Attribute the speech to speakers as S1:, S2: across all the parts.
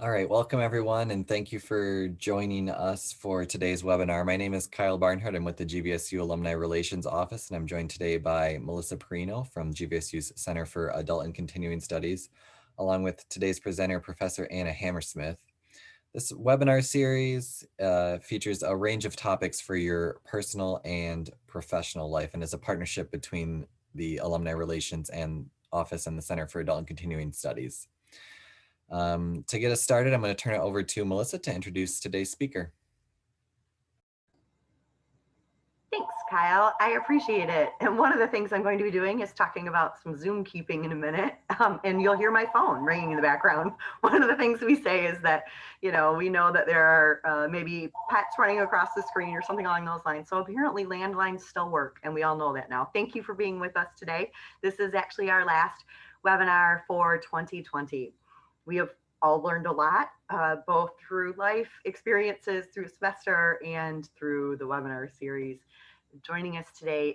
S1: All right, welcome everyone, and thank you for joining us for today's webinar. My name is Kyle Barnhart. I'm with the GVSU Alumni Relations Office, and I'm joined today by Melissa Perino from GVSU's Center for Adult and Continuing Studies, along with today's presenter, Professor Anna Hammersmith. This webinar series features a range of topics for your personal and professional life, and is a partnership between the Alumni Relations and Office and the Center for Adult and Continuing Studies. To get us started, I'm going to turn it over to Melissa to introduce today's speaker.
S2: Thanks, Kyle. I appreciate it. And one of the things I'm going to be doing is talking about some Zoom keeping in a minute, and you'll hear my phone ringing in the background. One of the things we say is that, we know that there are maybe pets running across the screen or something along those lines. So apparently landlines still work, and we all know that now. Thank you for being with us today. This is actually our last webinar for 2020. We have all learned a lot, both through life experiences, through semester, and through the webinar series. Joining us today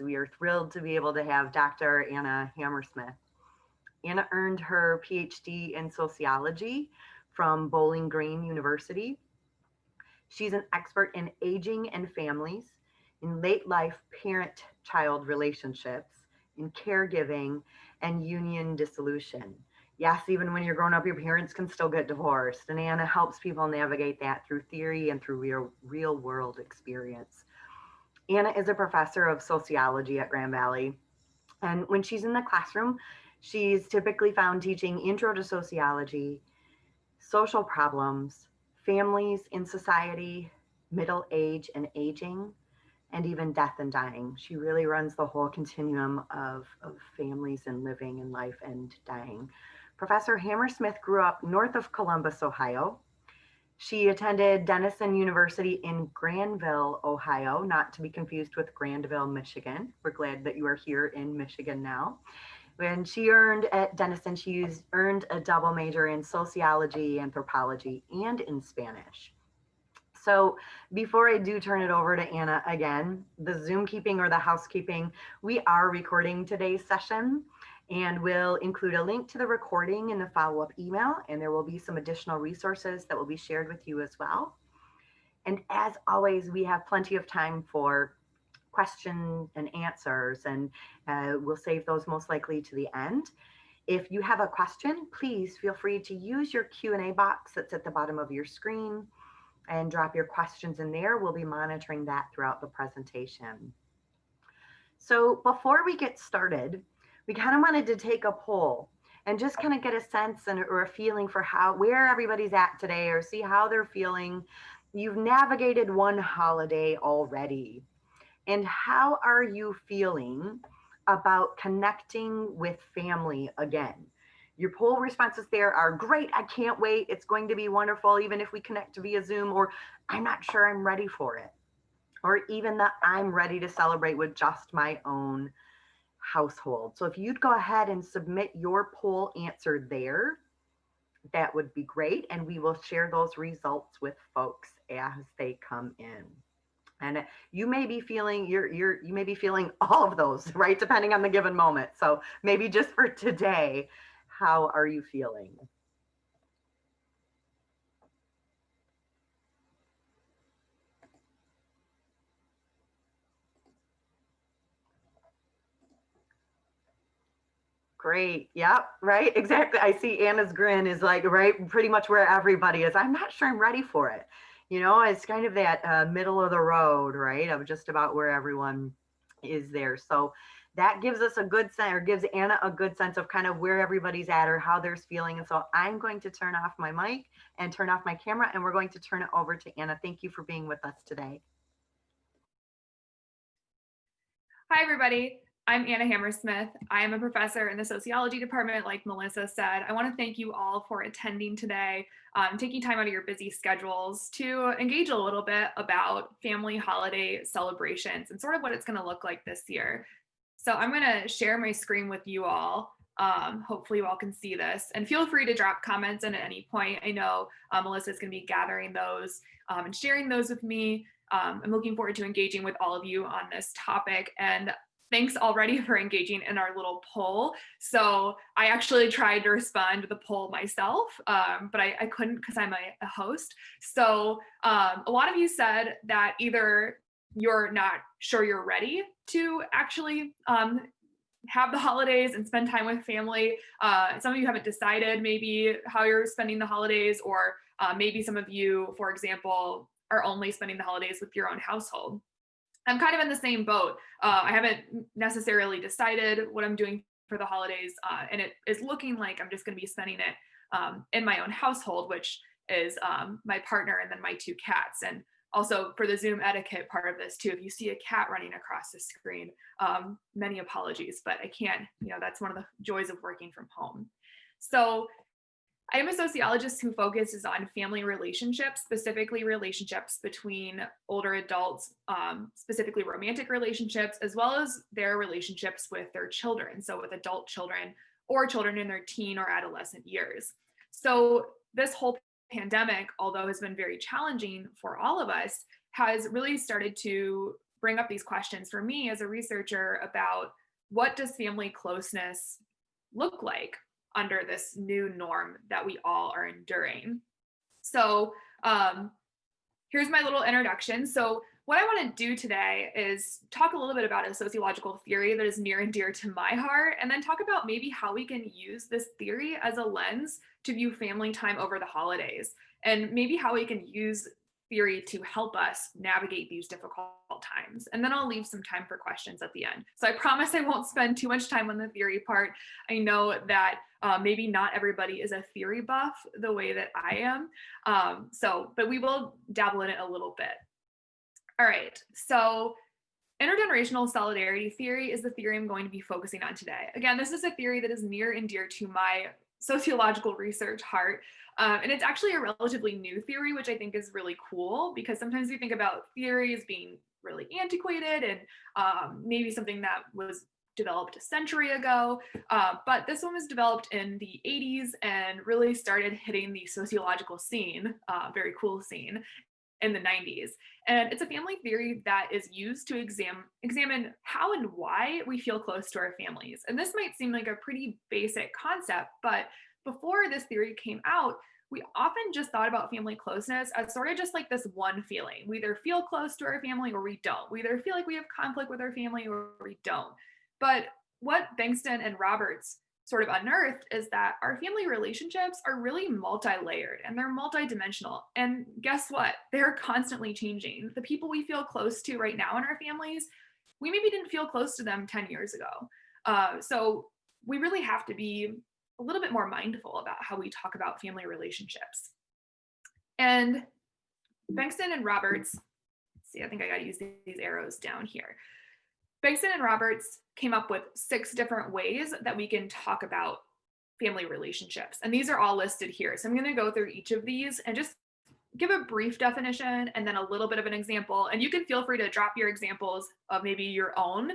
S2: we are thrilled to be able to have Dr. Anna Hammersmith. Anna earned her PhD in sociology from Bowling Green University. She's an expert in aging and families, in late life parent-child relationships, in caregiving, and union dissolution. Yes, even when you're grown up, your parents can still get divorced. And Anna helps people navigate that through theory and through real world experience. Anna is a professor of sociology at Grand Valley. And when she's in the classroom, she's typically found teaching intro to sociology, social problems, families in society, middle age and aging, and even death and dying. She really runs the whole continuum of families and living and life and dying. Professor Hammersmith grew up north of Columbus, Ohio. She attended Denison University in Granville, Ohio, not to be confused with Grandville, Michigan. We're glad that you are here in Michigan now. When she earned at Denison, she earned a double major in sociology, anthropology, and in Spanish. So before I do turn it over to Anna again, the Zoom keeping or the housekeeping, we are recording today's session, and we'll include a link to the recording in the follow-up email, and there will be some additional resources that will be shared with you as well. And as always, we have plenty of time for questions and answers, and we'll save those most likely to the end. If you have a question, please feel free to use your Q&A box that's at the bottom of your screen and drop your questions in there. We'll be monitoring that throughout the presentation. So before we get started, we kind of wanted to take a poll and just kind of get a sense or a feeling for where everybody's at today, or see how they're feeling. You've navigated one holiday already. And how are you feeling about connecting with family again? Your poll responses there are great. I can't wait. It's going to be wonderful, even if we connect via Zoom, or I'm not sure I'm ready for it. Or even that I'm ready to celebrate with just my own household. So if you'd go ahead and submit your poll answer there, that would be great. And we will share those results with folks as they come in. And you may be feeling you may be feeling all of those, right? Depending on the given moment. So maybe just for today, how are you feeling? Great. Yep. Right. Exactly. I see Anna's grin is like, right, pretty much where everybody is. I'm not sure I'm ready for it. It's kind of that middle of the road, right? Of just about where everyone is there. So that gives us a good sense, or gives Anna a good sense of kind of where everybody's at or how they're feeling. And so I'm going to turn off my mic and turn off my camera, and we're going to turn it over to Anna. Thank you for being with us today.
S3: Hi, everybody. I'm Anna Hammersmith. I am a professor in the sociology department, like Melissa said. I want to thank you all for attending today, taking time out of your busy schedules to engage a little bit about family holiday celebrations and sort of what it's going to look like this year. So I'm going to share my screen with you all. Hopefully you all can see this, and feel free to drop comments in at any point. I know Melissa is going to be gathering those and sharing those with me. I'm looking forward to engaging with all of you on this topic. And thanks already for engaging in our little poll. So I actually tried to respond to the poll myself, but I couldn't because I'm a host. So a lot of you said that either you're not sure you're ready to actually have the holidays and spend time with family. Some of you haven't decided maybe how you're spending the holidays, or maybe some of you, for example, are only spending the holidays with your own household. I'm kind of in the same boat. I haven't necessarily decided what I'm doing for the holidays, and it is looking like I'm just going to be spending it in my own household, which is my partner and then my 2 cats. And also for the Zoom etiquette part of this too, if you see a cat running across the screen, many apologies, but I can't, that's one of the joys of working from home. So I am a sociologist who focuses on family relationships, specifically relationships between older adults, specifically romantic relationships, as well as their relationships with their children. So with adult children or children in their teen or adolescent years. So this whole pandemic, although has been very challenging for all of us, has really started to bring up these questions for me as a researcher about what does family closeness look like under this new norm that we all are enduring. So here's my little introduction. So what I want to do today is talk a little bit about a sociological theory that is near and dear to my heart, and then talk about maybe how we can use this theory as a lens to view family time over the holidays, and maybe how we can use theory to help us navigate these difficult times. And then I'll leave some time for questions at the end. So I promise I won't spend too much time on the theory part. I know that maybe not everybody is a theory buff the way that I am. But we will dabble in it a little bit. All right, so intergenerational solidarity theory is the theory I'm going to be focusing on today. Again, this is a theory that is near and dear to my sociological research heart. And it's actually a relatively new theory, which I think is really cool, because sometimes we think about theories being really antiquated and maybe something that was developed a century ago. But this one was developed in the 80s and really started hitting the sociological scene, very cool scene, in the 90s. And it's a family theory that is used to examine how and why we feel close to our families. And this might seem like a pretty basic concept, but before this theory came out, we often just thought about family closeness as sort of just like this one feeling. We either feel close to our family or we don't. We either feel like we have conflict with our family or we don't. But what Bankston and Roberts sort of unearthed is that our family relationships are really multi-layered and they're multi-dimensional. And guess what? They're constantly changing. The people we feel close to right now in our families, we maybe didn't feel close to them 10 years ago. So we really have to be a little bit more mindful about how we talk about family relationships. And Bankston and Roberts, see, I think I got to use these arrows down here. Bankston and Roberts came up with 6 different ways that we can talk about family relationships. And these are all listed here. So I'm going to go through each of these and just give a brief definition and then a little bit of an example. And you can feel free to drop your examples of maybe your own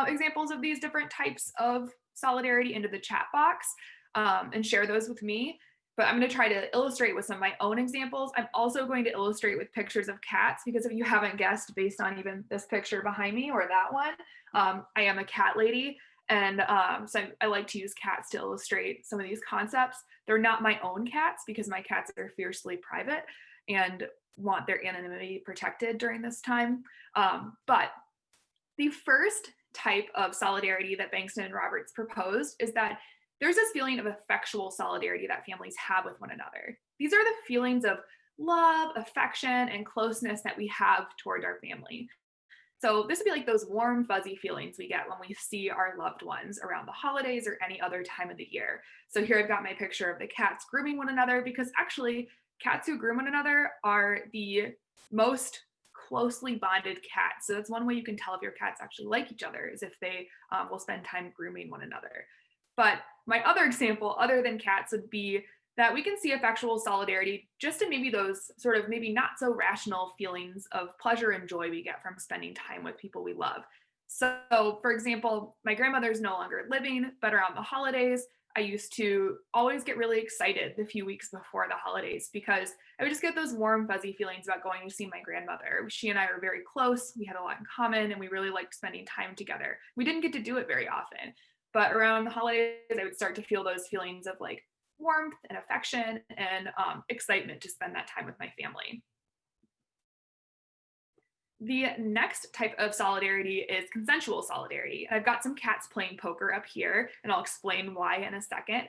S3: examples of these different types of solidarity into the chat box and share those with me. But I'm going to try to illustrate with some of my own examples. I'm also going to illustrate with pictures of cats, because if you haven't guessed based on even this picture behind me or that one, I am a cat lady. And so I like to use cats to illustrate some of these concepts. They're not my own cats because my cats are fiercely private and want their anonymity protected during this time. But the first type of solidarity that Bankston and Roberts proposed is that there's this feeling of affectual solidarity that families have with one another. These are the feelings of love, affection, and closeness that we have toward our family. So this would be like those warm, fuzzy feelings we get when we see our loved ones around the holidays or any other time of the year. So here I've got my picture of the cats grooming one another, because actually cats who groom one another are the most closely bonded cats. So that's one way you can tell if your cats actually like each other, is if they will spend time grooming one another. But my other example, other than cats, would be that we can see affectual solidarity just in maybe those sort of maybe not so rational feelings of pleasure and joy we get from spending time with people we love. So for example, my grandmother's no longer living, but around the holidays, I used to always get really excited the few weeks before the holidays because I would just get those warm, fuzzy feelings about going to see my grandmother. She and I were very close. We had a lot in common and we really liked spending time together. We didn't get to do it very often, but around the holidays, I would start to feel those feelings of like warmth and affection and excitement to spend that time with my family. The next type of solidarity is consensual solidarity. I've got some cats playing poker up here, and I'll explain why in a second.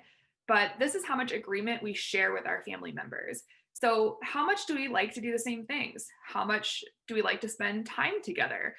S3: But this is how much agreement we share with our family members. So, how much do we like to do the same things? How much do we like to spend time together?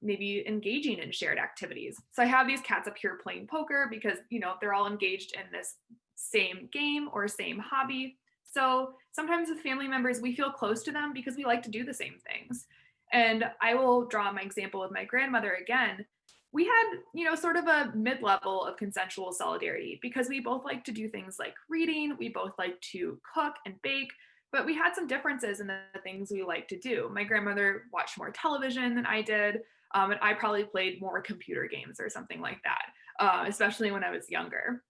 S3: Maybe engaging in shared activities. So, I have these cats up here playing poker because, they're all engaged in this same game or same hobby. So, sometimes with family members, we feel close to them because we like to do the same things. And I will draw my example with my grandmother again. We had, sort of a mid-level of consensual solidarity because we both like to do things like reading, we both like to cook and bake, but we had some differences in the things we like to do. My grandmother watched more television than I did, and I probably played more computer games or something like that, especially when I was younger.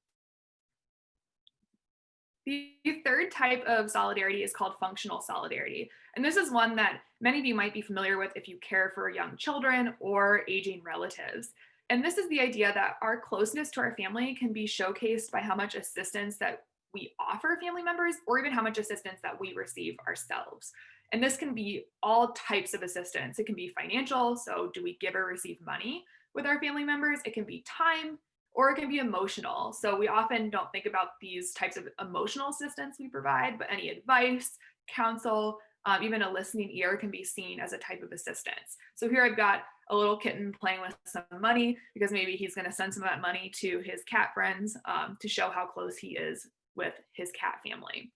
S3: The third type of solidarity is called functional solidarity. And this is one that many of you might be familiar with if you care for young children or aging relatives. And this is the idea that our closeness to our family can be showcased by how much assistance that we offer family members or even how much assistance that we receive ourselves. And this can be all types of assistance. It can be financial. So, do we give or receive money with our family members? It can be time, or it can be emotional. So we often don't think about these types of emotional assistance we provide, but any advice, counsel, even a listening ear can be seen as a type of assistance. So here I've got a little kitten playing with some money because maybe he's going to send some of that money to his cat friends to show how close he is with his cat family.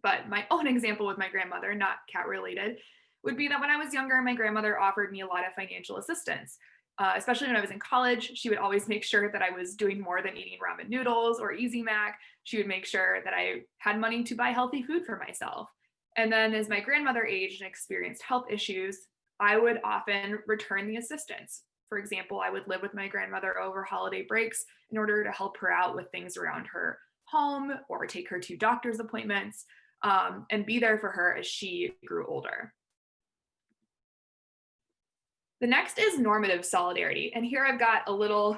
S3: But my own example with my grandmother, not cat related, would be that when I was younger, my grandmother offered me a lot of financial assistance. Especially when I was in college, she would always make sure that I was doing more than eating ramen noodles or Easy Mac. She would make sure that I had money to buy healthy food for myself. And then as my grandmother aged and experienced health issues, I would often return the assistance. For example, I would live with my grandmother over holiday breaks in order to help her out with things around her home or take her to doctor's appointments and be there for her as she grew older. The next is normative solidarity. And here I've got a little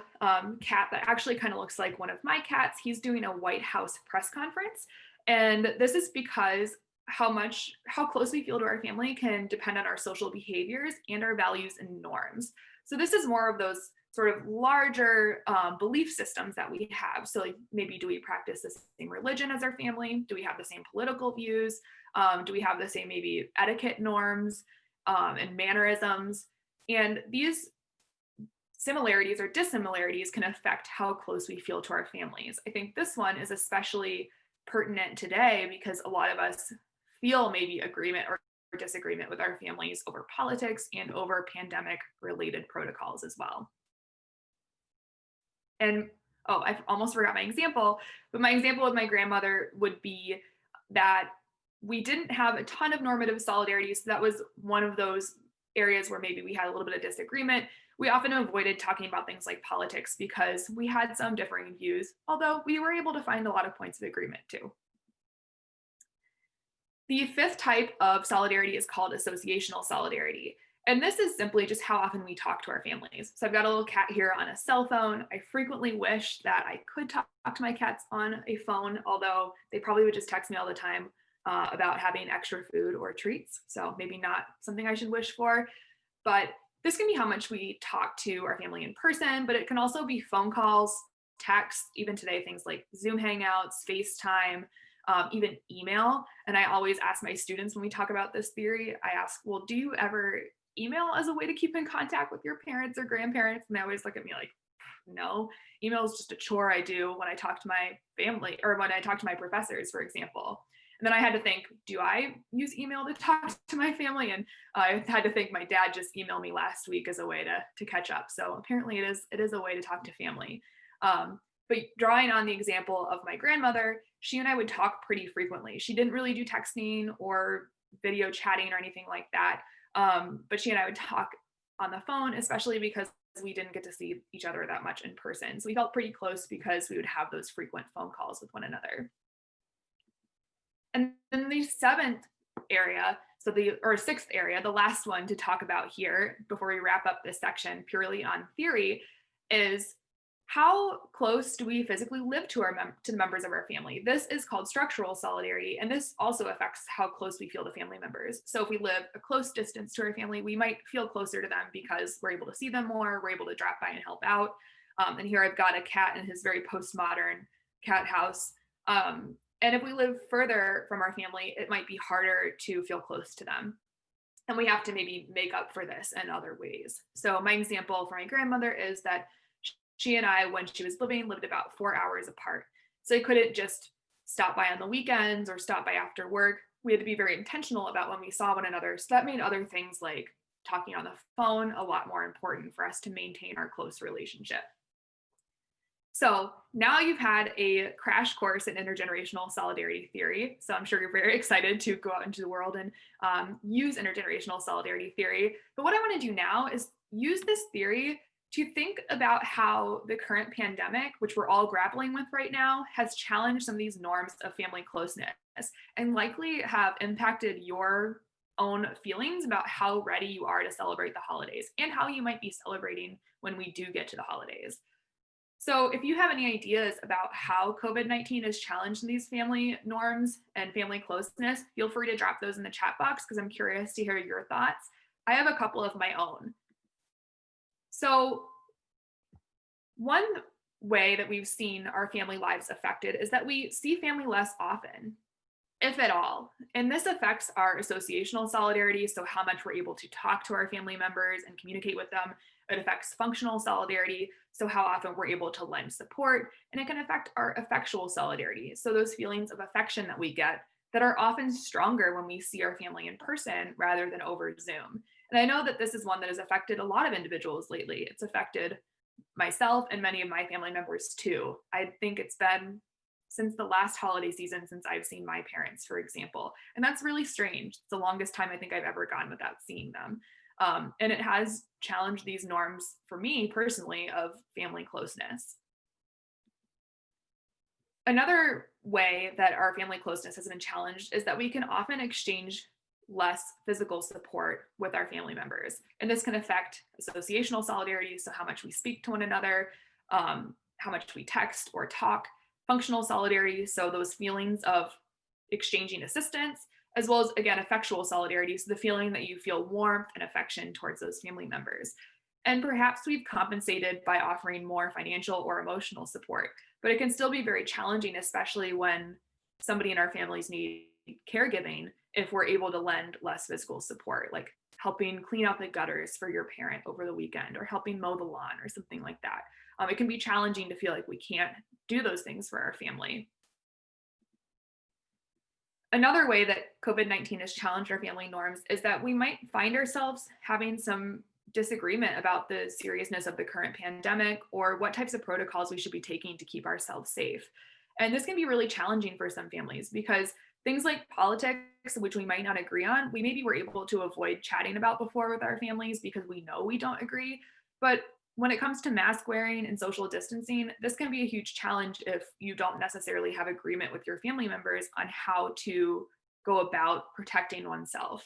S3: cat that actually kind of looks like one of my cats. He's doing a White House press conference. And this is because how close we feel to our family can depend on our social behaviors and our values and norms. So this is more of those sort of larger belief systems that we have. So like maybe do we practice the same religion as our family? Do we have the same political views? Do we have the same maybe etiquette norms and mannerisms? And these similarities or dissimilarities can affect how close we feel to our families. I think this one is especially pertinent today because a lot of us feel maybe agreement or disagreement with our families over politics and over pandemic related protocols as well. And I almost forgot my example, but my example with my grandmother would be that we didn't have a ton of normative solidarity. So that was one of those areas where maybe we had a little bit of disagreement. We often avoided talking about things like politics because we had some differing views, although we were able to find a lot of points of agreement too. The fifth type of solidarity is called associational solidarity. And this is simply just how often we talk to our families. So I've got a little cat here on a cell phone. I frequently wish that I could talk to my cats on a phone, although they probably would just text me all the time about having extra food or treats. So maybe not something I should wish for, but this can be how much we talk to our family in person, but it can also be phone calls, texts, even today, things like Zoom Hangouts, FaceTime, even email. And I always ask my students when we talk about this theory, I ask, well, do you ever email as a way to keep in contact with your parents or grandparents? And they always look at me like, no, email is just a chore I do when I talk to my family or when I talk to my professors, for example. And then I had to think, do I use email to talk to my family? And I had to think my dad just emailed me last week as a way to catch up. So apparently it is a way to talk to family. But drawing on the example of my grandmother, she and I would talk pretty frequently. She didn't really do texting or video chatting or anything like that. But she and I would talk on the phone, especially because we didn't get to see each other that much in person. So we felt pretty close because we would have those frequent phone calls with one another. And then the sixth area, the last one to talk about here before we wrap up this section purely on theory, is how close do we physically live to the members of our family? This is called structural solidarity, and this also affects how close we feel to family members. So if we live a close distance to our family, we might feel closer to them because we're able to see them more, we're able to drop by and help out. And here I've got a cat in his very postmodern cat house. And if we live further from our family, it might be harder to feel close to them. And we have to maybe make up for this in other ways. So my example for my grandmother is that she and I, when she was living, lived about 4 hours apart. So I couldn't just stop by on the weekends or stop by after work. We had to be very intentional about when we saw one another. So that made other things like talking on the phone a lot more important for us to maintain our close relationship. So now you've had a crash course in intergenerational solidarity theory. So I'm sure you're very excited to go out into the world and use intergenerational solidarity theory. But what I want to do now is use this theory to think about how the current pandemic, which we're all grappling with right now, has challenged some of these norms of family closeness and likely have impacted your own feelings about how ready you are to celebrate the holidays and how you might be celebrating when we do get to the holidays. So if you have any ideas about how COVID-19 has challenged these family norms and family closeness, feel free to drop those in the chat box because I'm curious to hear your thoughts. I have a couple of my own. So one way that we've seen our family lives affected is that we see family less often, if at all. And this affects our associational solidarity, so how much we're able to talk to our family members and communicate with them. It affects functional solidarity, so how often we're able to lend support. And it can affect our affectual solidarity, so those feelings of affection that we get that are often stronger when we see our family in person rather than over Zoom. And I know that this is one that has affected a lot of individuals lately. It's affected myself and many of my family members too. I think it's been since the last holiday season since I've seen my parents, for example. And that's really strange. It's the longest time I think I've ever gone without seeing them. And it has challenged these norms for me personally of family closeness. Another way that our family closeness has been challenged is that we can often exchange less physical support with our family members. And this can affect associational solidarity, so how much we speak to one another, how much we text or talk, functional solidarity, so those feelings of exchanging assistance, as well as, again, affectual solidarity, so the feeling that you feel warmth and affection towards those family members. And perhaps we've compensated by offering more financial or emotional support, but it can still be very challenging, especially when somebody in our families need caregiving, if we're able to lend less physical support, like helping clean out the gutters for your parent over the weekend or helping mow the lawn or something like that. It can be challenging to feel like we can't do those things for our family. Another way that COVID-19 has challenged our family norms is that we might find ourselves having some disagreement about the seriousness of the current pandemic or what types of protocols we should be taking to keep ourselves safe. And this can be really challenging for some families because things like politics, which we might not agree on, we maybe were able to avoid chatting about before with our families because we know we don't agree. But when it comes to mask wearing and social distancing, this can be a huge challenge if you don't necessarily have agreement with your family members on how to go about protecting oneself.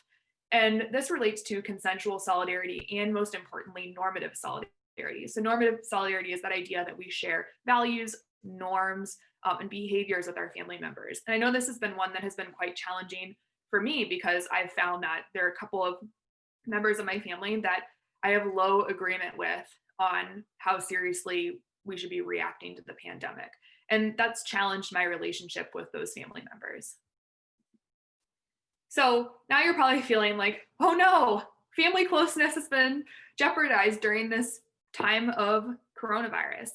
S3: And this relates to consensual solidarity and, most importantly, normative solidarity. So normative solidarity is that idea that we share values, norms, and behaviors with our family members. And I know this has been one that has been quite challenging for me because I've found that there are a couple of members of my family that I have low agreement with on how seriously we should be reacting to the pandemic. And that's challenged my relationship with those family members. So now you're probably feeling like, oh no, family closeness has been jeopardized during this time of coronavirus.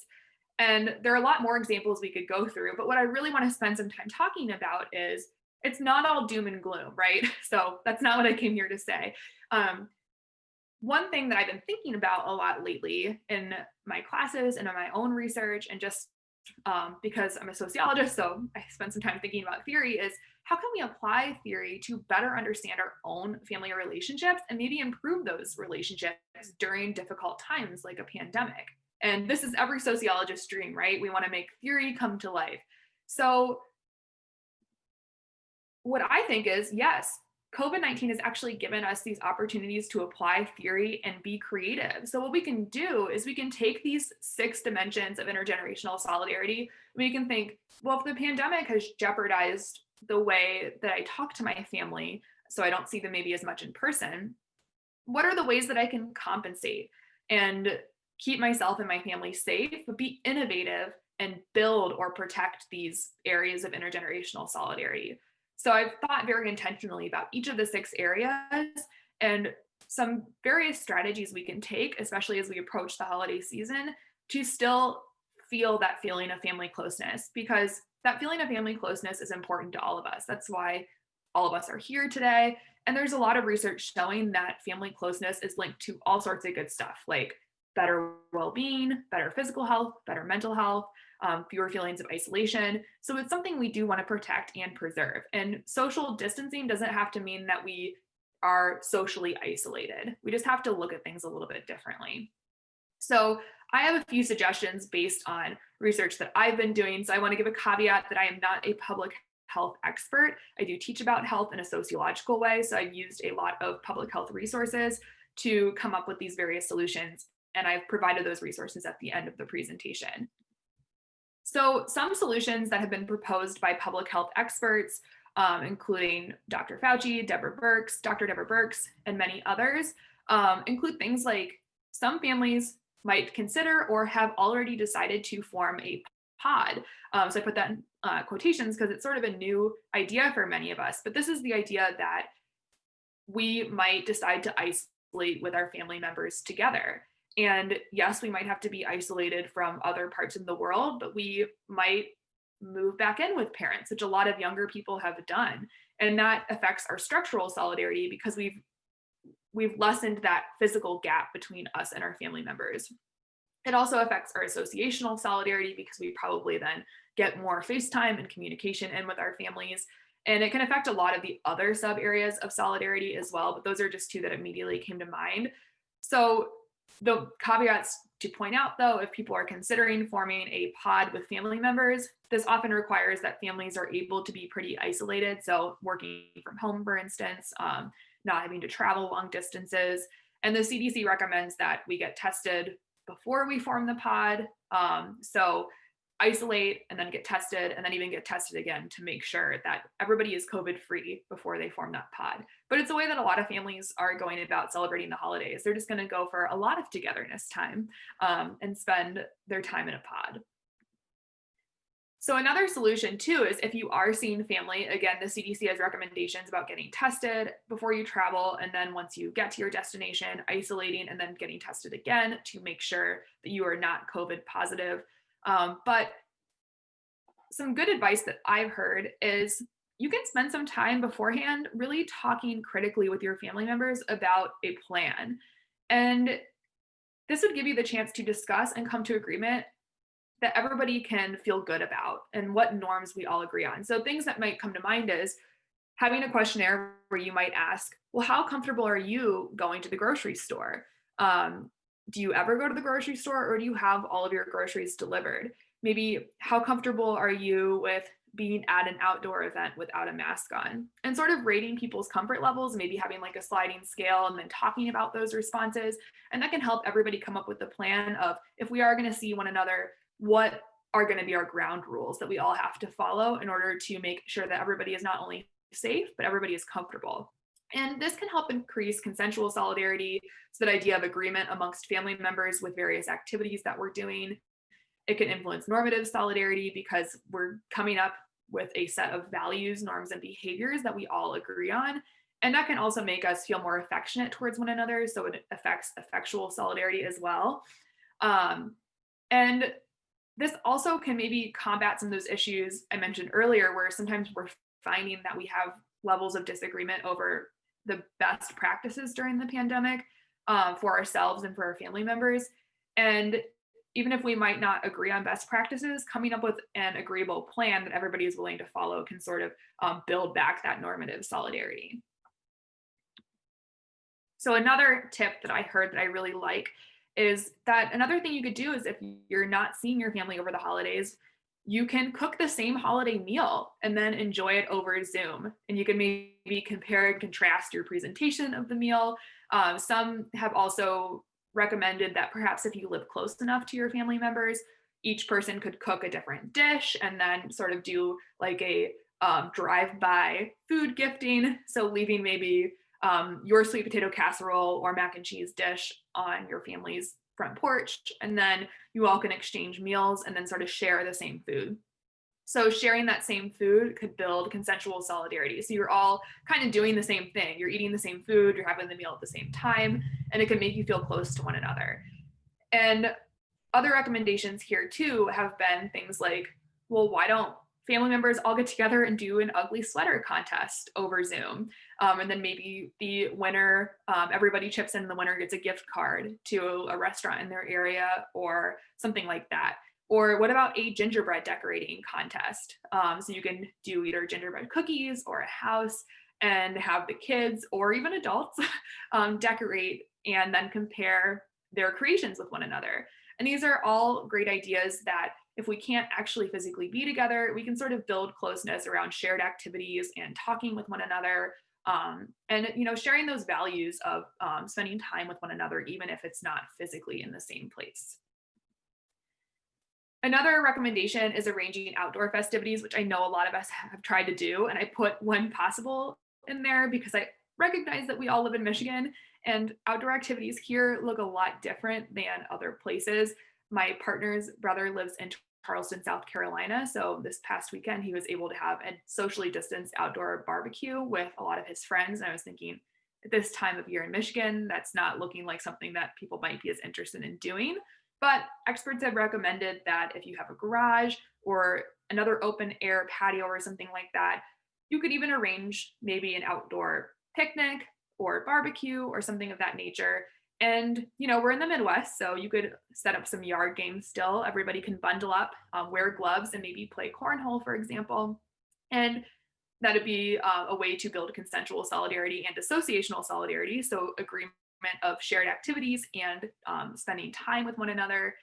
S3: And there are a lot more examples we could go through, but what I really want to spend some time talking about is it's not all doom and gloom, right? So that's not what I came here to say. One thing that I've been thinking about a lot lately in my classes and in my own research, and just because I'm a sociologist, so I spent some time thinking about theory, is how can we apply theory to better understand our own family relationships and maybe improve those relationships during difficult times like a pandemic? And this is every sociologist's dream, right? We want to make theory come to life. So what I think is, yes, COVID-19 has actually given us these opportunities to apply theory and be creative. So what we can do is we can take these 6 dimensions of intergenerational solidarity. We can think, well, if the pandemic has jeopardized the way that I talk to my family, so I don't see them maybe as much in person, what are the ways that I can compensate and keep myself and my family safe, but be innovative and build or protect these areas of intergenerational solidarity? So I've thought very intentionally about each of the 6 areas and some various strategies we can take, especially as we approach the holiday season, to still feel that feeling of family closeness, because that feeling of family closeness is important to all of us. That's why all of us are here today. And there's a lot of research showing that family closeness is linked to all sorts of good stuff, like better well-being, better physical health, better mental health, fewer feelings of isolation. So it's something we do want to protect and preserve. And social distancing doesn't have to mean that we are socially isolated. We just have to look at things a little bit differently. So I have a few suggestions based on research that I've been doing. So I want to give a caveat that I am not a public health expert. I do teach about health in a sociological way. So I've used a lot of public health resources to come up with these various solutions. And I've provided those resources at the end of the presentation. So some solutions that have been proposed by public health experts, including Dr. Fauci, Dr. Deborah Birx, and many others, include things like some families might consider or have already decided to form a pod. So I put that in quotations because it's sort of a new idea for many of us, but this is the idea that we might decide to isolate with our family members together. And yes, we might have to be isolated from other parts of the world, but we might move back in with parents, which a lot of younger people have done. And that affects our structural solidarity because we've lessened that physical gap between us and our family members. It also affects our associational solidarity because we probably then get more FaceTime and communication in with our families. And it can affect a lot of the other sub areas of solidarity as well, but those are just 2 that immediately came to mind. So the caveats to point out, though, if people are considering forming a pod with family members, this often requires that families are able to be pretty isolated. So working from home, for instance, not having to travel long distances. And the CDC recommends that we get tested before we form the pod. So isolate and then get tested and then even get tested again to make sure that everybody is COVID free before they form that pod. But it's a way that a lot of families are going about celebrating the holidays. They're just going to go for a lot of togetherness time and spend their time in a pod. So another solution too is if you are seeing family, again, the CDC has recommendations about getting tested before you travel. And then once you get to your destination, isolating and then getting tested again to make sure that you are not COVID positive. But some good advice that I've heard is you can spend some time beforehand really talking critically with your family members about a plan. And this would give you the chance to discuss and come to agreement that everybody can feel good about and what norms we all agree on. So things that might come to mind is having a questionnaire where you might ask, well, how comfortable are you going to the grocery store? Do you ever go to the grocery store or do you have all of your groceries delivered? Maybe how comfortable are you with being at an outdoor event without a mask on? And sort of rating people's comfort levels, maybe having like a sliding scale and then talking about those responses. And that can help everybody come up with the plan of if we are going to see one another, what are going to be our ground rules that we all have to follow in order to make sure that everybody is not only safe, but everybody is comfortable. And this can help increase consensual solidarity. So that idea of agreement amongst family members with various activities that we're doing. It can influence normative solidarity because we're coming up with a set of values, norms, and behaviors that we all agree on. And that can also make us feel more affectionate towards one another. So it affects affectual solidarity as well. And this also can maybe combat some of those issues I mentioned earlier, where sometimes we're finding that we have levels of disagreement over the best practices during the pandemic for ourselves and for our family members. And even if we might not agree on best practices, coming up with an agreeable plan that everybody is willing to follow can sort of build back that normative solidarity. So another tip that I heard that I really like is that another thing you could do is if you're not seeing your family over the holidays, you can cook the same holiday meal and then enjoy it over Zoom. And you can maybe compare and contrast your presentation of the meal. Some have also recommended that perhaps if you live close enough to your family members, each person could cook a different dish and then sort of do like a drive-by food gifting. So leaving maybe your sweet potato casserole or mac and cheese dish on your family's front porch, and then you all can exchange meals and then sort of share the same food. So sharing that same food could build consensual solidarity. So you're all kind of doing the same thing. You're eating the same food, you're having the meal at the same time, and it can make you feel close to one another. And other recommendations here too have been things like, well, why don't family members all get together and do an ugly sweater contest over Zoom? And then maybe the winner, everybody chips in, and the winner gets a gift card to a restaurant in their area or something like that. Or what about a gingerbread decorating contest? So you can do either gingerbread cookies or a house and have the kids or even adults decorate and then compare their creations with one another. And these are all great ideas that if we can't actually physically be together, we can sort of build closeness around shared activities and talking with one another. And sharing those values of spending time with one another, even if it's not physically in the same place. Another recommendation is arranging outdoor festivities, which I know a lot of us have tried to do. And I put when possible in there because I recognize that we all live in Michigan and outdoor activities here look a lot different than other places. My partner's brother lives in Charleston, South Carolina. So this past weekend, he was able to have a socially distanced outdoor barbecue with a lot of his friends. And I was thinking, at this time of year in Michigan, that's not looking like something that people might be as interested in doing. But experts have recommended that if you have a garage or another open air patio or something like that, you could even arrange maybe an outdoor picnic or barbecue or something of that nature. And, we're in the Midwest, so you could set up some yard games still. Everybody can bundle up, wear gloves, and maybe play cornhole, for example. And that'd be a way to build consensual solidarity and associational solidarity. So agreement of shared activities and spending time with one another.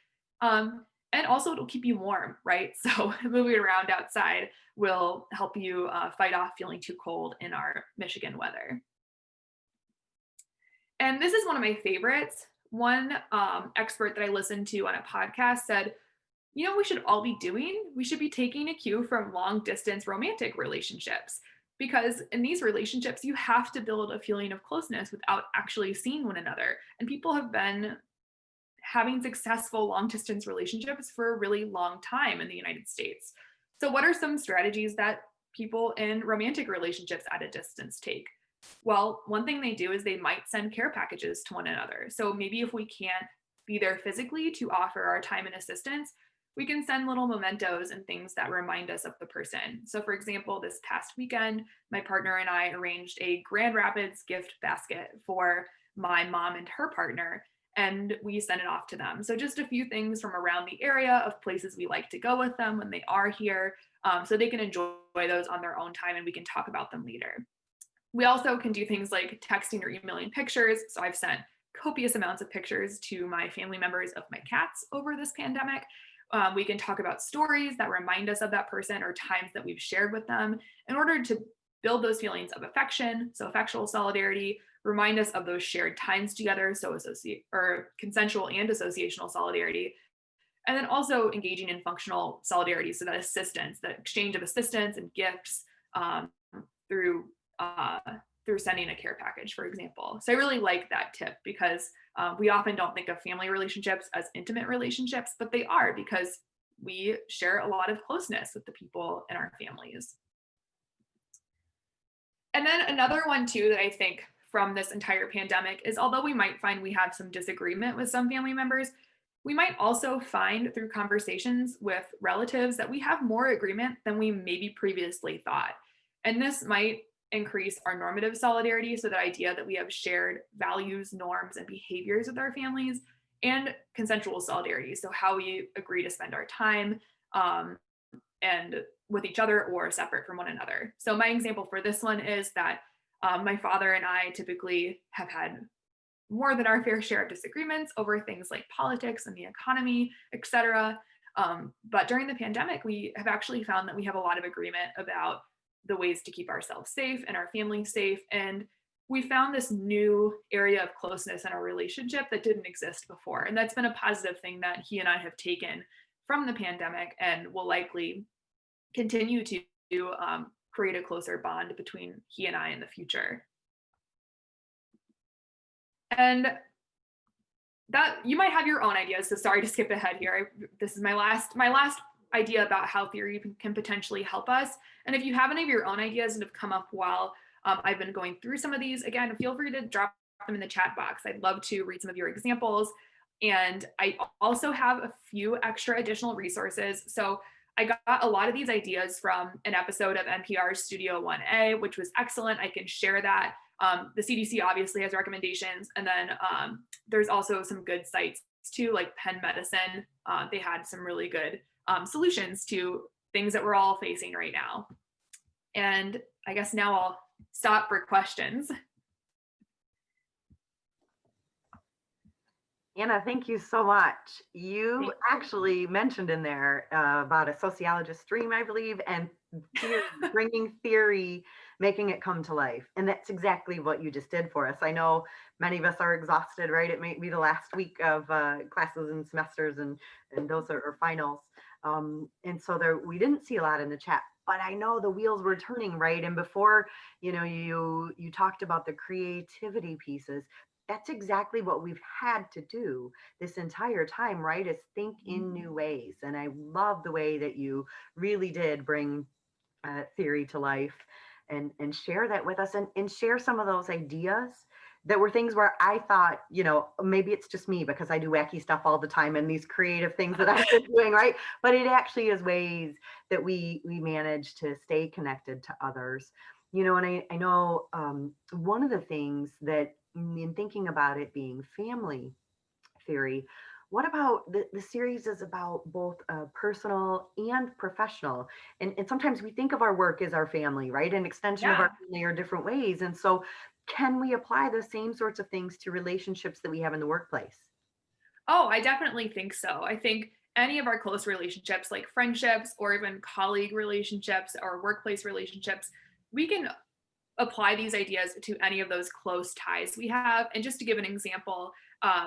S3: And also it'll keep you warm, right? So moving around outside will help you fight off feeling too cold in our Michigan weather. And this is one of my favorites. One expert that I listened to on a podcast said, we should all be doing? We should be taking a cue from long distance romantic relationships. Because in these relationships, you have to build a feeling of closeness without actually seeing one another. And people have been having successful long distance relationships for a really long time in the United States. So what are some strategies that people in romantic relationships at a distance take? Well, one thing they do is they might send care packages to one another. So maybe if we can't be there physically to offer our time and assistance, we can send little mementos and things that remind us of the person. So for example, this past weekend, my partner and I arranged a Grand Rapids gift basket for my mom and her partner, and we sent it off to them. So just a few things from around the area of places we like to go with them when they are here, so they can enjoy those on their own time and we can talk about them later. We also can do things like texting or emailing pictures. So I've sent copious amounts of pictures to my family members of my cats over this pandemic. We can talk about stories that remind us of that person or times that we've shared with them in order to build those feelings of affection, so affectual solidarity, remind us of those shared times together, so consensual and associational solidarity, and then also engaging in functional solidarity, so that assistance, that exchange of assistance and gifts through sending a care package, for example. So I really like that tip because we often don't think of family relationships as intimate relationships, but they are because we share a lot of closeness with the people in our families. And then another one too that I think from this entire pandemic is, although we might find we have some disagreement with some family members, we might also find through conversations with relatives that we have more agreement than we maybe previously thought. And this might increase our normative solidarity, so the idea that we have shared values, norms, and behaviors with our families, and consensual solidarity. So how we agree to spend our time and with each other or separate from one another. So my example for this one is that my father and I typically have had more than our fair share of disagreements over things like politics and the economy, etc. But during the pandemic, we have actually found that we have a lot of agreement about the ways to keep ourselves safe and our family safe. And we found this new area of closeness in our relationship that didn't exist before. And that's been a positive thing that he and I have taken from the pandemic and will likely continue to create a closer bond between he and I in the future. And that you might have your own ideas. So sorry to skip ahead here. This is my last idea about how theory can potentially help us. And if you have any of your own ideas that have come up while I've been going through some of these, again, feel free to drop them in the chat box. I'd love to read some of your examples. And I also have a few extra additional resources. So I got a lot of these ideas from an episode of NPR's Studio 1A, which was excellent. I can share that. The CDC obviously has recommendations. And then there's also some good sites too, like Penn Medicine. They had some really good solutions to things that we're all facing right now. And I guess now I'll stop for questions.
S2: Anna, thank you so much. You actually mentioned in there about a sociologist dream, I believe, and theory, bringing theory, making it come to life. And that's exactly what you just did for us. I know many of us are exhausted, right? It may be the last week of classes and semesters, and those are finals. And so we didn't see a lot in the chat, but I know the wheels were turning, right? And before, you talked about the creativity pieces. That's exactly what we've had to do this entire time, right? Is think in new ways. And I love the way that you really did bring theory to life and share that with us, and share some of those ideas that were things where I thought, maybe it's just me because I do wacky stuff all the time and these creative things that I've been doing, right? But it actually is ways that we manage to stay connected to others. And I know one of the things that in thinking about it being family theory, what about the series is about both personal and professional. And sometimes we think of our work as our family, right? An extension of our family or different ways. And so can we apply the same sorts of things to relationships that we have in the workplace?
S3: Oh, I definitely think so. I think any of our close relationships, like friendships or even colleague relationships or workplace relationships, we can apply these ideas to any of those close ties we have. And just to give an example,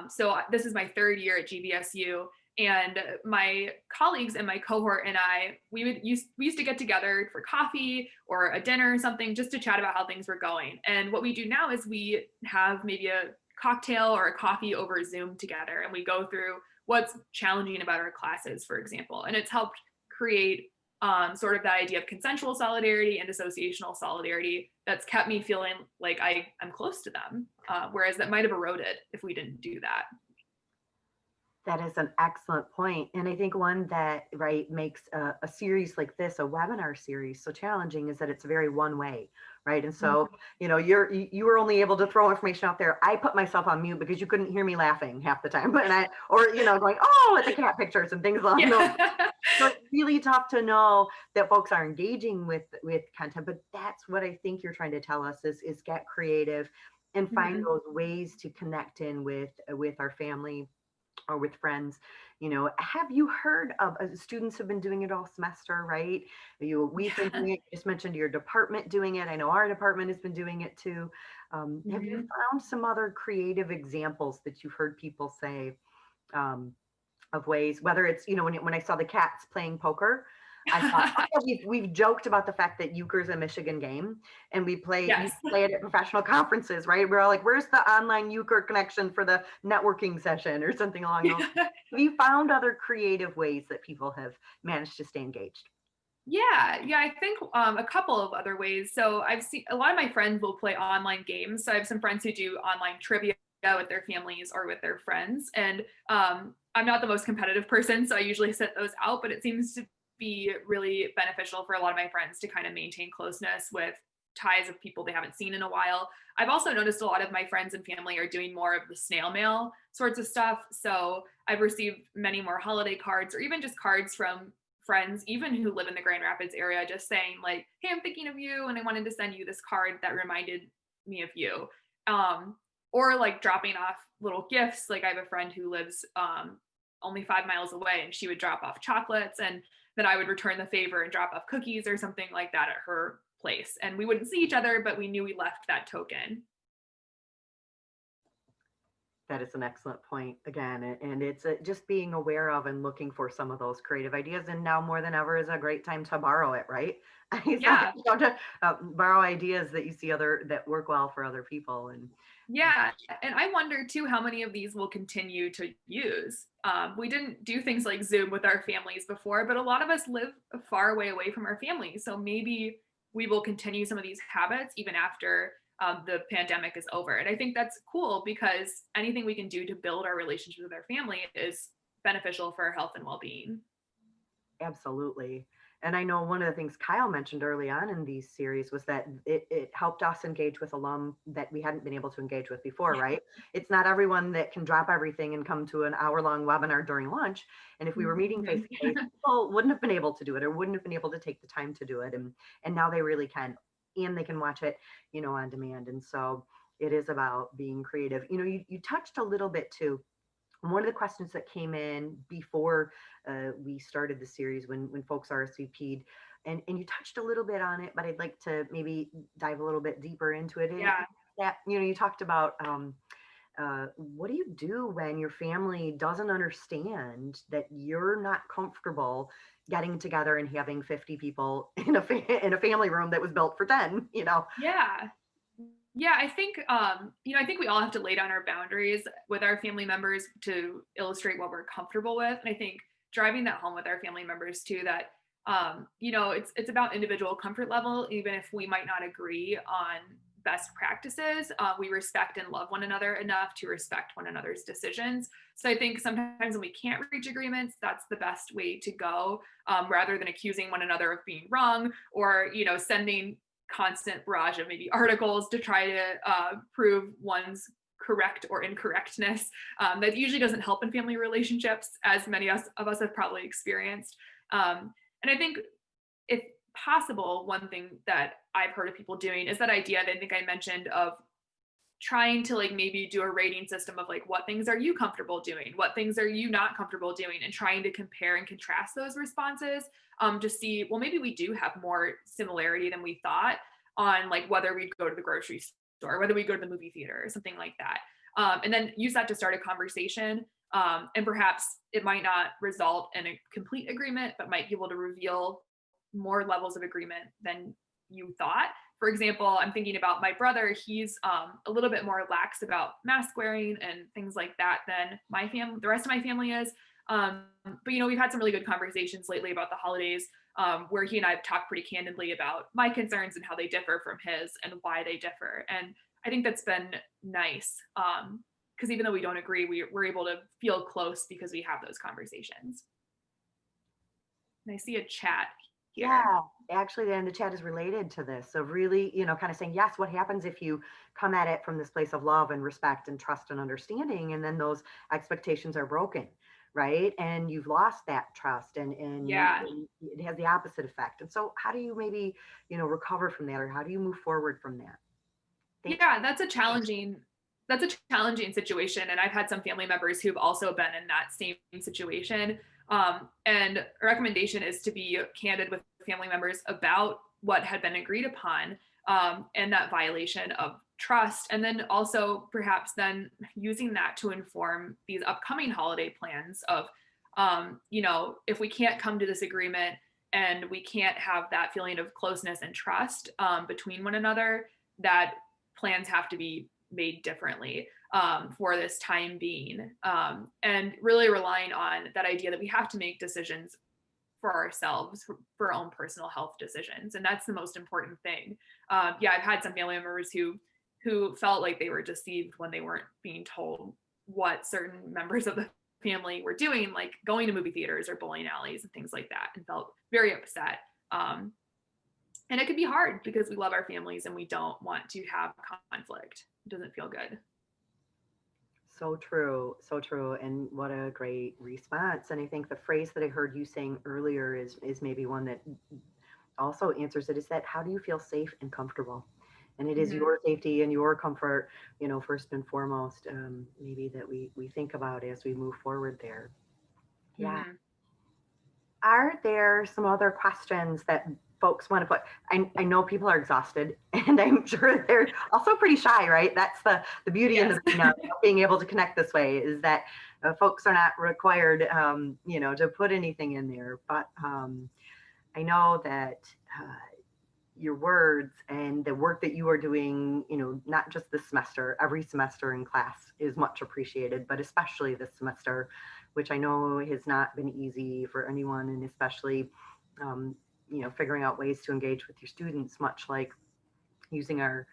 S3: so this is my third year at GVSU, and my colleagues in my cohort and I, we used to get together for coffee or a dinner or something just to chat about how things were going. And what we do now is we have maybe a cocktail or a coffee over Zoom together, and we go through what's challenging about our classes, for example. And it's helped create sort of that idea of consensual solidarity and associational solidarity that's kept me feeling like I'm close to them, whereas that might have eroded if we didn't do that.
S2: That is an excellent point. And I think one that, right, makes a series like this, a webinar series, so challenging is that it's very one way, right? And so, you were only able to throw information out there. I put myself on mute because you couldn't hear me laughing half the time, but going, oh, at the cat pictures and things along those. So it's really tough to know that folks are engaging with content, but that's what I think you're trying to tell us is get creative and find those ways to connect in with our family or with friends. Have you heard of students have been doing it all semester, right? We've been doing it. You just mentioned your department doing it. I know our department has been doing it too. Have you found some other creative examples that you've heard people say of ways, whether it's, when I saw the cats playing poker, I thought, we've joked about the fact that euchre's a Michigan game, and we play it at professional conferences, right? We're all like, where's the online euchre connection for the networking session or something along those lines? Have you found other creative ways that people have managed to stay engaged?
S3: Yeah, I think a couple of other ways. So I've seen a lot of my friends will play online games. So I have some friends who do online trivia with their families or with their friends. And I'm not the most competitive person, so I usually sit those out, but it seems to be really beneficial for a lot of my friends to kind of maintain closeness with ties of people they haven't seen in a while. I've also noticed a lot of my friends and family are doing more of the snail mail sorts of stuff. So I've received many more holiday cards, or even just cards from friends, even who live in the Grand Rapids area, just saying like, hey, I'm thinking of you and I wanted to send you this card that reminded me of you. Or like dropping off little gifts. Like I have a friend who lives only 5 miles away, and she would drop off chocolates, and then I would return the favor and drop off cookies or something like that at her place. And we wouldn't see each other, but we knew we left that token.
S2: That is an excellent point again. And it's just being aware of and looking for some of those creative ideas. And now more than ever is a great time to borrow it, right?
S3: Yeah.
S2: To borrow ideas that you see that work well for other people. And
S3: yeah, and I wonder too how many of these will continue to use. We didn't do things like Zoom with our families before, but a lot of us live a far away from our families. So maybe we will continue some of these habits even after the pandemic is over. And I think that's cool, because anything we can do to build our relationship with our family is beneficial for our health and well-being.
S2: absolutely. And I know one of the things Kyle mentioned early on in these series was that it helped us engage with alum that we hadn't been able to engage with before, right? It's not everyone that can drop everything and come to an hour-long webinar during lunch. And if we were meeting face-to-face, people wouldn't have been able to do it, or wouldn't have been able to take the time to do it. And now they really can, and they can watch it, on demand. And so it is about being creative. You touched a little bit too. One of the questions that came in before we started the series, when folks RSVP'd, and you touched a little bit on it, but I'd like to maybe dive a little bit deeper into it.
S3: Yeah.
S2: That, you talked about what do you do when your family doesn't understand that you're not comfortable getting together and having 50 people in a family room that was built for 10,
S3: Yeah. Yeah, I think I think we all have to lay down our boundaries with our family members to illustrate what we're comfortable with. And I think driving that home with our family members too, that it's about individual comfort level. Even if we might not agree on best practices, we respect and love one another enough to respect one another's decisions. So I think sometimes when we can't reach agreements, that's the best way to go, rather than accusing one another of being wrong, or sending constant barrage of maybe articles to try to prove one's correct or incorrectness. That usually doesn't help in family relationships, as many of us have probably experienced. And I think, if possible, one thing that I've heard of people doing is that idea that I think I mentioned of trying to like maybe do a rating system of like, what things are you comfortable doing? What things are you not comfortable doing? And trying to compare and contrast those responses to see, well, maybe we do have more similarity than we thought on like whether we'd go to the grocery store, whether we go to the movie theater or something like that. And then use that to start a conversation. And perhaps it might not result in a complete agreement, but might be able to reveal more levels of agreement than you thought. For example, I'm thinking about my brother. He's a little bit more lax about mask wearing and things like that than my family, the rest of my family is. But we've had some really good conversations lately about the holidays, where he and I have talked pretty candidly about my concerns and how they differ from his and why they differ. And I think that's been nice, because even though we don't agree, we're able to feel close because we have those conversations. And I see a chat here.
S2: Yeah, actually, then the chat is related to this. So really, kind of saying, yes, what happens if you come at it from this place of love and respect and trust and understanding, and then those expectations are broken, right? And you've lost that trust, and
S3: Yeah.
S2: it has the opposite effect. And so how do you maybe, recover from that, or how do you move forward from that?
S3: Yeah, that's a challenging situation. And I've had some family members who've also been in that same situation. And a recommendation is to be candid with family members about what had been agreed upon, and that violation of trust. And then also perhaps then using that to inform these upcoming holiday plans of, if we can't come to this agreement and we can't have that feeling of closeness and trust between one another, that plans have to be made differently for this time being, and really relying on that idea that we have to make decisions for ourselves, for our own personal health decisions. And that's the most important thing. I've had some family members who felt like they were deceived when they weren't being told what certain members of the family were doing, like going to movie theaters or bowling alleys and things like that, and felt very upset. And it can be hard because we love our families and we don't want to have conflict. It doesn't feel good.
S2: So true, so true, and what a great response. And I think the phrase that I heard you saying earlier is maybe one that also answers it, is that how do you feel safe and comfortable? And it is
S3: Mm-hmm.
S2: your safety and your comfort, first and foremost, maybe that we think about as we move forward there. Yeah.
S3: Mm-hmm.
S2: Are there some other questions that folks want to put? I know people are exhausted, and I'm sure they're also pretty shy, right? That's the beauty
S3: Yes.
S2: and of being able to connect this way, is that folks are not required, to put anything in there. But I know that your words and the work that you are doing, not just this semester, every semester in class is much appreciated, but especially this semester, which I know has not been easy for anyone, and especially, figuring out ways to engage with your students, much like using our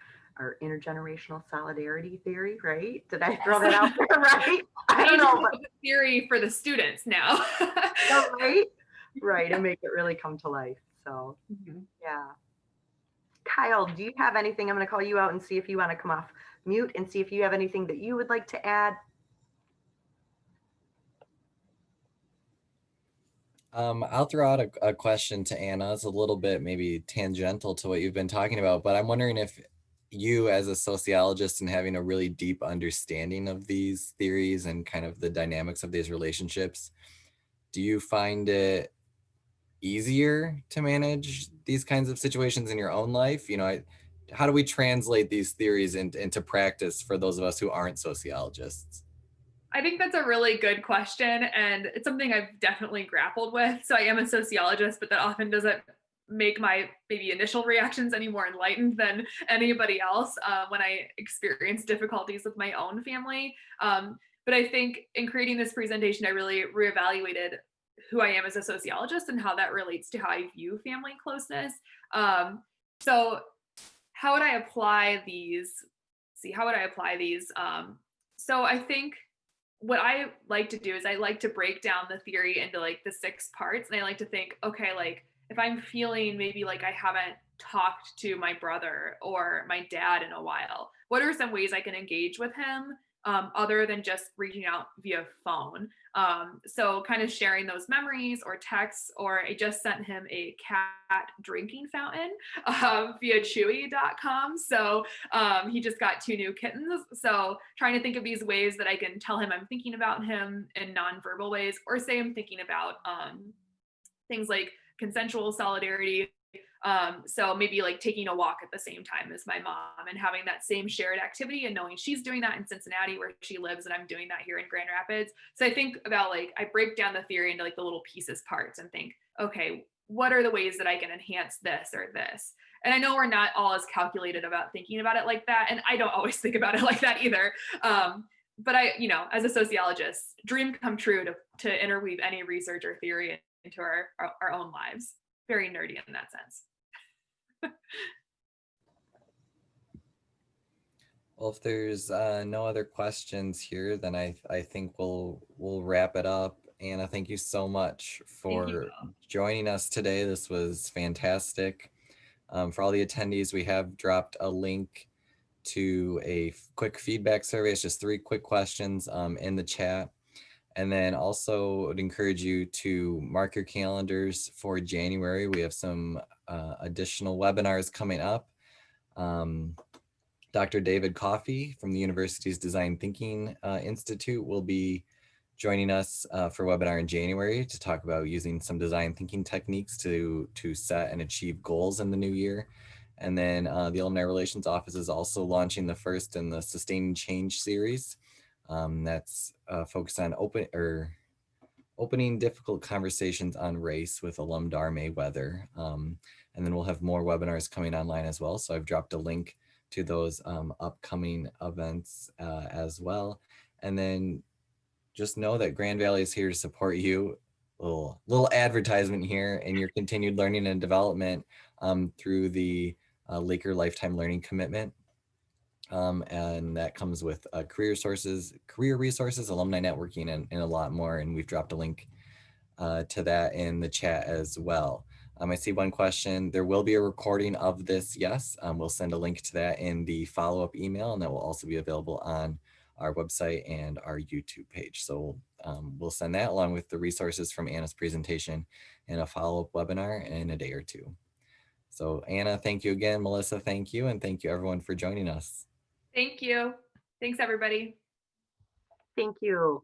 S2: intergenerational solidarity theory, right? Did I throw that out there right? I don't know.
S3: But theory for the students now.
S2: Right? Right. And make it really come to life. So, yeah. Kyle, do you have anything? I'm going to call you out and see if you want to come off mute and see if you have anything that you would like to add.
S1: I'll throw out a question to Anna. It's a little bit maybe tangential to what you've been talking about, but I'm wondering if you, as a sociologist and having a really deep understanding of these theories and kind of the dynamics of these relationships, do you find it easier to manage these kinds of situations in your own life? How do we translate these theories into practice for those of us who aren't sociologists?
S3: I think that's a really good question, and it's something I've definitely grappled with. So I am a sociologist, but that often doesn't make my maybe initial reactions any more enlightened than anybody else when I experience difficulties with my own family. But I think in creating this presentation, I really reevaluated who I am as a sociologist and how that relates to how I view family closeness. So how would I apply these? How would I apply these? So I think what I like to do is I like to break down the theory into like the 6 parts. And I like to think, okay, like if I'm feeling maybe like I haven't talked to my brother or my dad in a while, what are some ways I can engage with him other than just reaching out via phone? So kind of sharing those memories or texts, or I just sent him a cat drinking fountain via chewy.com. So he just got 2 new kittens. So trying to think of these ways that I can tell him I'm thinking about him in nonverbal ways, or say I'm thinking about things like consensual solidarity. So maybe like taking a walk at the same time as my mom and having that same shared activity, and knowing she's doing that in Cincinnati where she lives and I'm doing that here in Grand Rapids. So I think about like, I break down the theory into like the little pieces parts and think, okay, what are the ways that I can enhance this or this? And I know we're not all as calculated about thinking about it like that. And I don't always think about it like that either. But I, as a sociologist, dream come true to interweave any research or theory into our own lives. Very nerdy in that sense.
S1: Well, if there's no other questions here, then I think we'll wrap it up. Anna, thank you so much for joining us today. This was fantastic. For all the attendees, we have dropped a link to a quick feedback survey. It's just 3 quick questions in the chat. And then also would encourage you to mark your calendars for January. We have some additional webinars coming up. Dr. David Coffey from the university's Design Thinking Institute will be joining us for a webinar in January to talk about using some design thinking techniques to set and achieve goals in the new year. And then the Alumni Relations Office is also launching the first in the Sustaining Change series. That's focused on opening difficult conversations on race with alum Dar Mayweather. And then we'll have more webinars coming online as well. So I've dropped a link to those upcoming events as well. And then just know that Grand Valley is here to support you. Little advertisement here in your continued learning and development through the Laker Lifetime Learning Commitment. And that comes with career resources, alumni networking, and a lot more. And we've dropped a link to that in the chat as well. I see one question. There will be a recording of this, yes. We'll send a link to that in the follow-up email, and that will also be available on our website and our YouTube page. So we'll send that along with the resources from Anna's presentation in a follow-up webinar in a day or two. So Anna, thank you again. Melissa, thank you. And thank you everyone for joining us.
S3: Thank you. Thanks, everybody.
S2: Thank you.